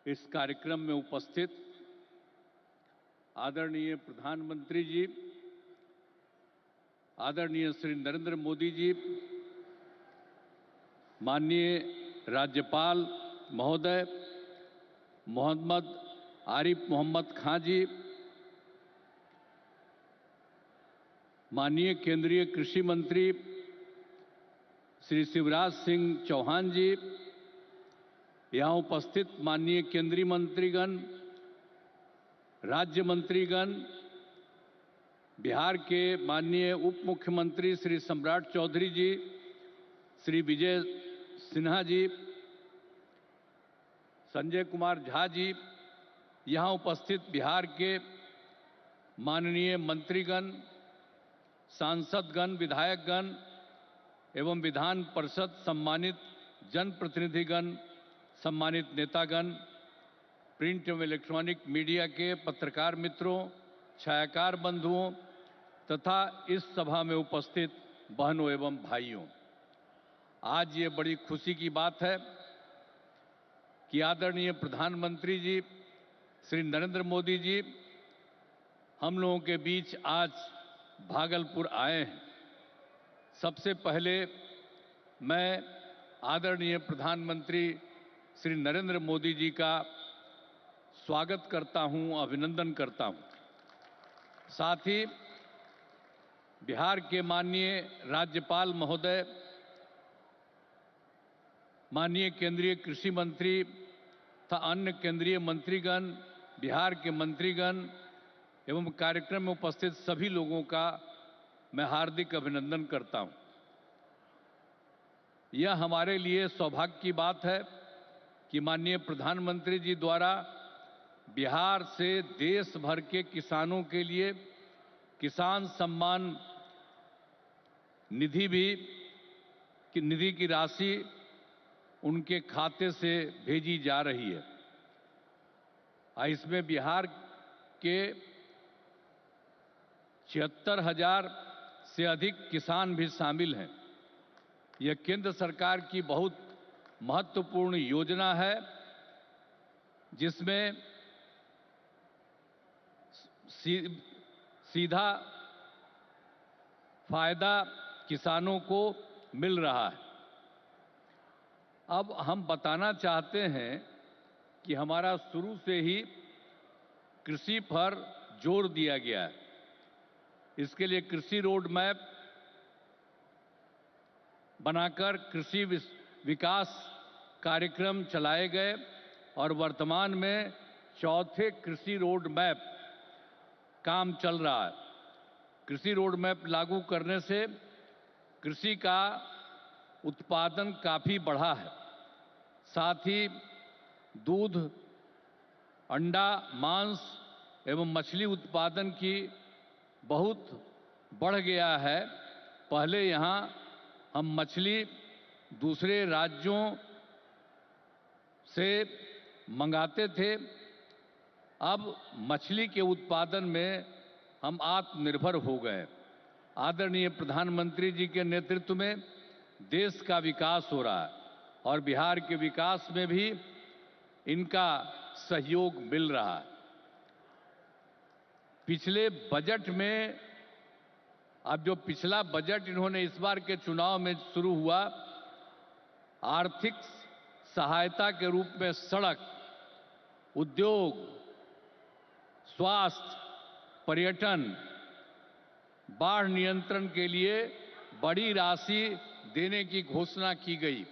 इस कार्यक्रम में उपस्थित आदरणीय प्रधानमंत्री जी, आदरणीय श्री नरेंद्र मोदी जी, माननीय राज्यपाल महोदय मोहम्मद आरिफ मोहम्मद खां जी, माननीय केंद्रीय कृषि मंत्री श्री शिवराज सिंह चौहान जी, यहाँ उपस्थित माननीय केंद्रीय मंत्रीगण, राज्य मंत्रीगण, बिहार के माननीय उप मुख्यमंत्री श्री सम्राट चौधरी जी, श्री विजय सिन्हा जी, संजय कुमार झा जी, यहाँ उपस्थित बिहार के माननीय मंत्रीगण, सांसदगण, विधायकगण एवं विधान परिषद सम्मानित जनप्रतिनिधिगण, सम्मानित नेतागण, प्रिंट एवं इलेक्ट्रॉनिक मीडिया के पत्रकार मित्रों, छायाकार बंधुओं तथा इस सभा में उपस्थित बहनों एवं भाइयों, आज ये बड़ी खुशी की बात है कि आदरणीय प्रधानमंत्री जी श्री नरेंद्र मोदी जी हम लोगों के बीच आज भागलपुर आए हैं। सबसे पहले मैं आदरणीय प्रधानमंत्री श्री नरेंद्र मोदी जी का स्वागत करता हूं, अभिनंदन करता हूं। साथ ही बिहार के माननीय राज्यपाल महोदय, माननीय केंद्रीय कृषि मंत्री तथा अन्य केंद्रीय मंत्रीगण, बिहार के मंत्रीगण एवं कार्यक्रम में उपस्थित सभी लोगों का मैं हार्दिक अभिनंदन करता हूं। यह हमारे लिए सौभाग्य की बात है कि माननीय प्रधानमंत्री जी द्वारा बिहार से देश भर के किसानों के लिए किसान सम्मान निधि की राशि उनके खाते से भेजी जा रही है। इसमें बिहार के 76,000 से अधिक किसान भी शामिल हैं। यह केंद्र सरकार की बहुत महत्वपूर्ण योजना है जिसमें सीधा फायदा किसानों को मिल रहा है। अब हम बताना चाहते हैं कि हमारा शुरू से ही कृषि पर जोर दिया गया है। इसके लिए कृषि रोड मैप बनाकर कृषि विकास कार्यक्रम चलाए गए और वर्तमान में चौथे कृषि रोड मैप काम चल रहा है। कृषि रोड मैप लागू करने से कृषि का उत्पादन काफी बढ़ा है। साथ ही दूध, अंडा, मांस एवं मछली उत्पादन की बहुत बढ़ गया है। पहले यहाँ हम मछली दूसरे राज्यों से मंगाते थे, अब मछली के उत्पादन में हम आत्मनिर्भर हो गए। आदरणीय प्रधानमंत्री जी के नेतृत्व में देश का विकास हो रहा है और बिहार के विकास में भी इनका सहयोग मिल रहा है। पिछले बजट में, अब जो पिछला बजट इन्होंने इस बार के चुनाव में शुरू हुआ, आर्थिक सहायता के रूप में सड़क, उद्योग, स्वास्थ्य, पर्यटन, बाढ़ नियंत्रण के लिए बड़ी राशि देने की घोषणा की गई।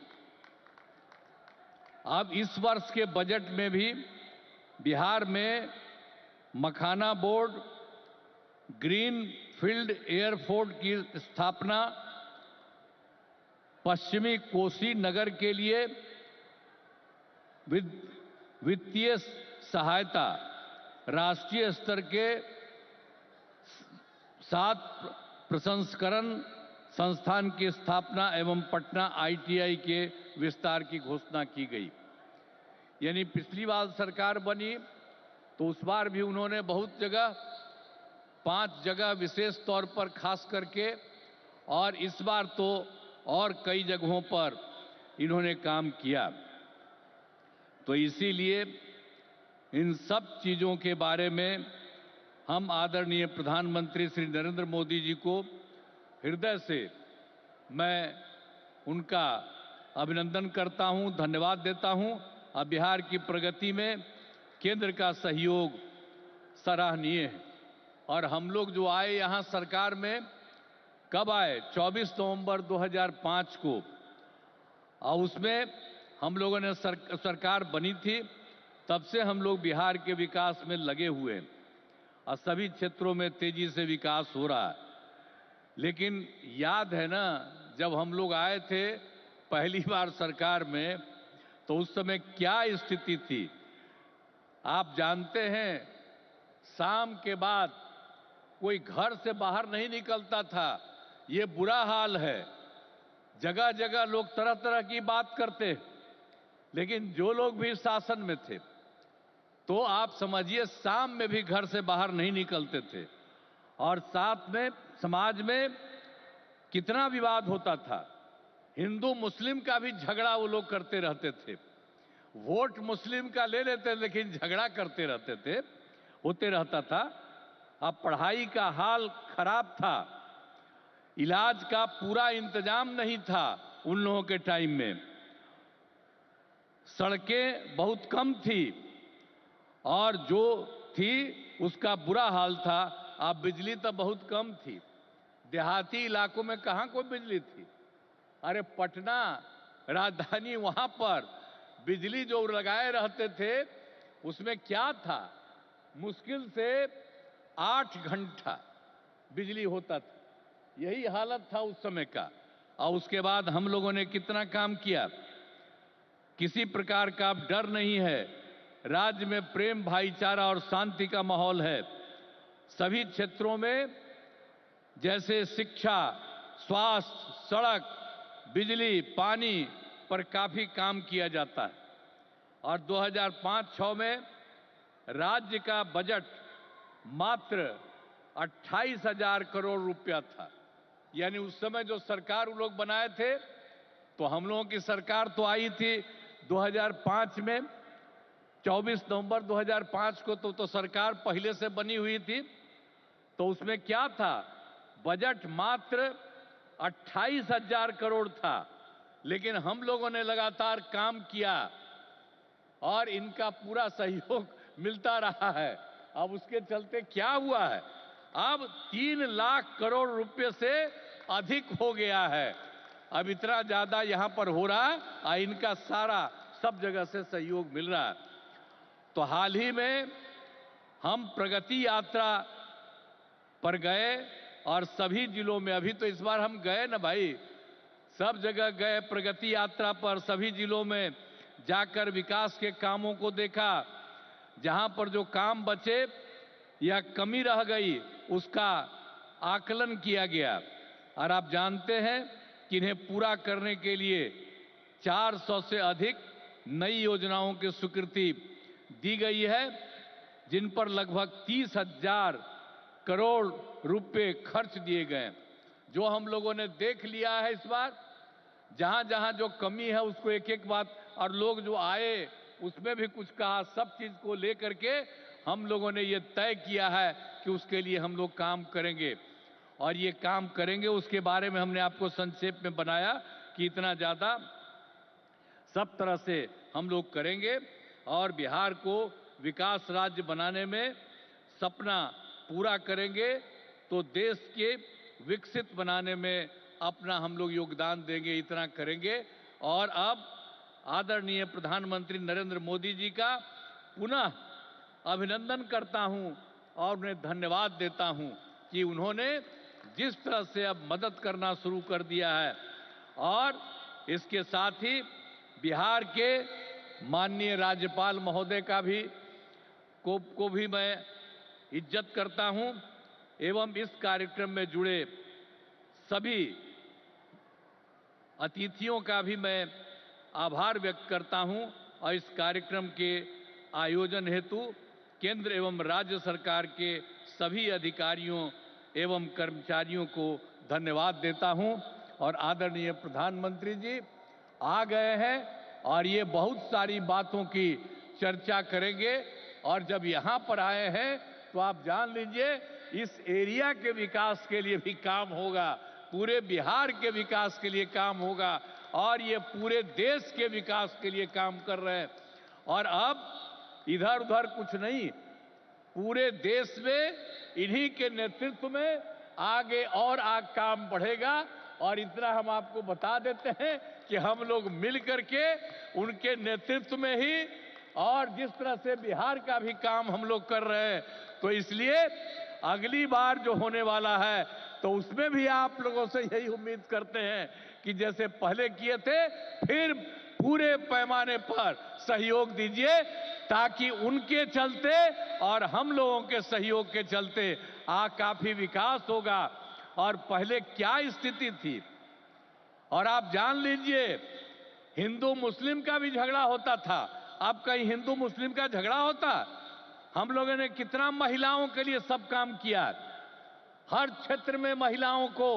अब इस वर्ष के बजट में भी बिहार में मखाना बोर्ड, ग्रीन फील्ड एयरपोर्ट की स्थापना, पश्चिमी कोसी नगर के लिए वित्तीय सहायता, राष्ट्रीय स्तर के 7 प्रसंस्करण संस्थान की स्थापना एवं पटना ITI के विस्तार की घोषणा की गई। यानी पिछली बार सरकार बनी तो उस बार भी उन्होंने बहुत जगह, 5 जगह विशेष तौर पर खास करके, और इस बार तो और कई जगहों पर इन्होंने काम किया। तो इसीलिए इन सब चीज़ों के बारे में हम आदरणीय प्रधानमंत्री श्री नरेंद्र मोदी जी को हृदय से मैं उनका अभिनंदन करता हूं, धन्यवाद देता हूं। और बिहार की प्रगति में केंद्र का सहयोग सराहनीय है। और हम लोग जो आए यहाँ सरकार में, कब आए? 24 नवंबर 2005 को, और उसमें हम लोगों ने सरकार बनी थी। तब से हम लोग बिहार के विकास में लगे हुए हैं और सभी क्षेत्रों में तेजी से विकास हो रहा है। लेकिन याद है ना, जब हम लोग आए थे पहली बार सरकार में, तो उस समय क्या स्थिति थी आप जानते हैं। शाम के बाद कोई घर से बाहर नहीं निकलता था, ये बुरा हाल है। जगह जगह लोग तरह तरह की बात करते, लेकिन जो लोग भी शासन में थे, तो आप समझिए शाम में भी घर से बाहर नहीं निकलते थे। और साथ में समाज में कितना विवाद होता था। हिंदू मुस्लिम का भी झगड़ा वो लोग करते रहते थे। वोट मुस्लिम का ले लेते, लेकिन झगड़ा करते रहते थे, होते रहता था। अब पढ़ाई का हाल खराब था, इलाज का पूरा इंतजाम नहीं था उन लोगों के टाइम में, सड़कें बहुत कम थी और जो थी उसका बुरा हाल था। अब बिजली तो बहुत कम थी, देहाती इलाकों में कहां कोई बिजली थी। अरे पटना राजधानी, वहां पर बिजली जो लगाए रहते थे उसमें क्या था, मुश्किल से 8 घंटा बिजली होता था। यही हालत था उस समय का। और उसके बाद हम लोगों ने कितना काम किया, किसी प्रकार का डर नहीं है। राज्य में प्रेम, भाईचारा और शांति का माहौल है। सभी क्षेत्रों में जैसे शिक्षा, स्वास्थ्य, सड़क, बिजली, पानी पर काफी काम किया जाता है। और 2005-06 में राज्य का बजट मात्र 28,000 करोड़ रुपया था। यानी उस समय जो सरकार वो लोग बनाए थे, तो हम लोगों की सरकार तो आई थी 2005 में, 24 नवंबर 2005 को तो सरकार पहले से बनी हुई थी। तो उसमें क्या था, बजट मात्र 28,000 करोड़ था। लेकिन हम लोगों ने लगातार काम किया और इनका पूरा सहयोग मिलता रहा है। अब उसके चलते क्या हुआ है, अब 3 लाख करोड़ रुपए से अधिक हो गया है। अब इतना ज्यादा यहां पर हो रहा है और इनका सारा सब जगह से सहयोग मिल रहा है। तो हाल ही में हम प्रगति यात्रा पर गए और सभी जिलों में, अभी तो इस बार हम गए ना भाई, सब जगह गए प्रगति यात्रा पर, सभी जिलों में जाकर विकास के कामों को देखा। जहां पर जो काम बचे या कमी रह गई उसका आकलन किया गया। और आप जानते हैं कि इन्हें पूरा करने के लिए 400 से अधिक नई योजनाओं की स्वीकृति दी गई है, जिन पर लगभग 30,000 करोड़ रुपए खर्च दिए गए। जो हम लोगों ने देख लिया है इस बार, जहां जहां जो कमी है उसको एक एक बात, और लोग जो आए उसमें भी कुछ कहा, सब चीज को लेकर के हम लोगों ने ये तय किया है कि उसके लिए हम लोग काम करेंगे। और ये काम करेंगे उसके बारे में हमने आपको संक्षेप में बनाया कि इतना ज्यादा सब तरह से हम लोग करेंगे और बिहार को विकास राज्य बनाने में सपना पूरा करेंगे। तो देश के विकसित बनाने में अपना हम लोग योगदान देंगे, इतना करेंगे। और अब आदरणीय प्रधानमंत्री नरेंद्र मोदी जी का पुनः अभिनंदन करता हूं और उन्हें धन्यवाद देता हूं कि उन्होंने जिस तरह से अब मदद करना शुरू कर दिया है। और इसके साथ ही बिहार के माननीय राज्यपाल महोदय का भी को भी मैं इज्जत करता हूं एवं इस कार्यक्रम में जुड़े सभी अतिथियों का भी मैं आभार व्यक्त करता हूं। और इस कार्यक्रम के आयोजन हेतु केंद्र एवं राज्य सरकार के सभी अधिकारियों एवं कर्मचारियों को धन्यवाद देता हूं। और आदरणीय प्रधानमंत्री जी आ गए हैं और ये बहुत सारी बातों की चर्चा करेंगे। और जब यहाँ पर आए हैं तो आप जान लीजिए इस एरिया के विकास के लिए भी काम होगा, पूरे बिहार के विकास के लिए काम होगा और ये पूरे देश के विकास के लिए काम कर रहे हैं। और अब इधर उधर कुछ नहीं, पूरे देश में इन्हीं के नेतृत्व में आगे और काम बढ़ेगा। और इतना हम आपको बता देते हैं कि हम लोग मिल करके उनके नेतृत्व में ही और जिस तरह से बिहार का भी काम हम लोग कर रहे हैं, तो इसलिए अगली बार जो होने वाला है तो उसमें भी आप लोगों से यही उम्मीद करते हैं कि जैसे पहले किए थे फिर पूरे पैमाने पर सहयोग दीजिए, ताकि उनके चलते और हम लोगों के सहयोग के चलते काफी विकास होगा। और पहले क्या स्थिति थी, और आप जान लीजिए हिंदू मुस्लिम का भी झगड़ा होता था, अब कहीं हिंदू मुस्लिम का झगड़ा होता? हम लोगों ने कितना महिलाओं के लिए सब काम किया, हर क्षेत्र में महिलाओं को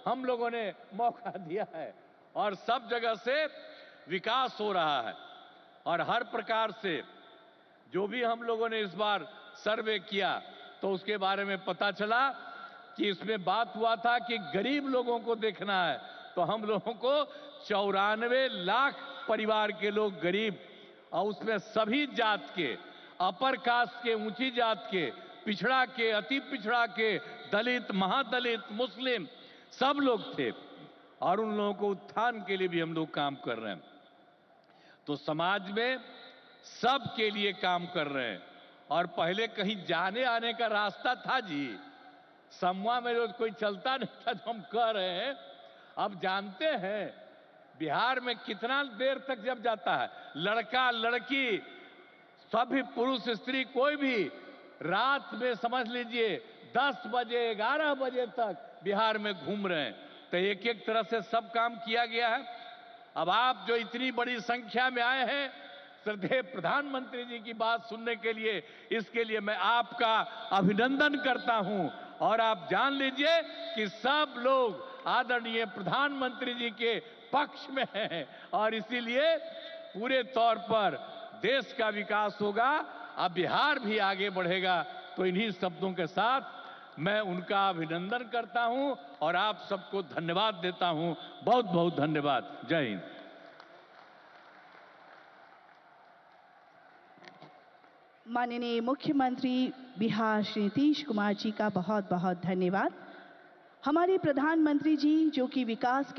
हम लोगों ने मौका दिया है और सब जगह से विकास हो रहा है। और हर प्रकार से जो भी हम लोगों ने इस बार सर्वे किया तो उसके बारे में पता चला कि इसमें बात हुआ था कि गरीब लोगों को देखना है, तो हम लोगों को 94 लाख परिवार के लोग गरीब, और उसमें सभी जात के, अपर कास्ट के, ऊंची जात के, पिछड़ा के, अति पिछड़ा के, दलित, महादलित, मुस्लिम, सब लोग थे और उन लोगों को उत्थान के लिए भी हम लोग काम कर रहे हैं। तो समाज में सब के लिए काम कर रहे हैं। और पहले कहीं जाने आने का रास्ता था जी, समूह में रोज कोई चलता नहीं था, तो हम कह रहे हैं अब जानते हैं बिहार में कितना देर तक जब जाता है, लड़का लड़की सभी पुरुष स्त्री कोई भी रात में समझ लीजिए 10 बजे 11 बजे तक बिहार में घूम रहे हैं। तो एक एक तरह से सब काम किया गया है। अब आप जो इतनी बड़ी संख्या में आए हैं श्रद्धेय प्रधानमंत्री जी की बात सुनने के लिए, इसके लिए मैं आपका अभिनंदन करता हूं। और आप जान लीजिए कि सब लोग आदरणीय प्रधानमंत्री जी के पक्ष में हैं और इसीलिए पूरे तौर पर देश का विकास होगा, अब बिहार भी आगे बढ़ेगा। तो इन्हीं शब्दों के साथ मैं उनका अभिनंदन करता हूं और आप सबको धन्यवाद देता हूं। बहुत बहुत धन्यवाद। जय हिंद। माननीय मुख्यमंत्री बिहार श्री नीतीश कुमार जी का बहुत बहुत धन्यवाद। हमारे प्रधानमंत्री जी जो कि विकास के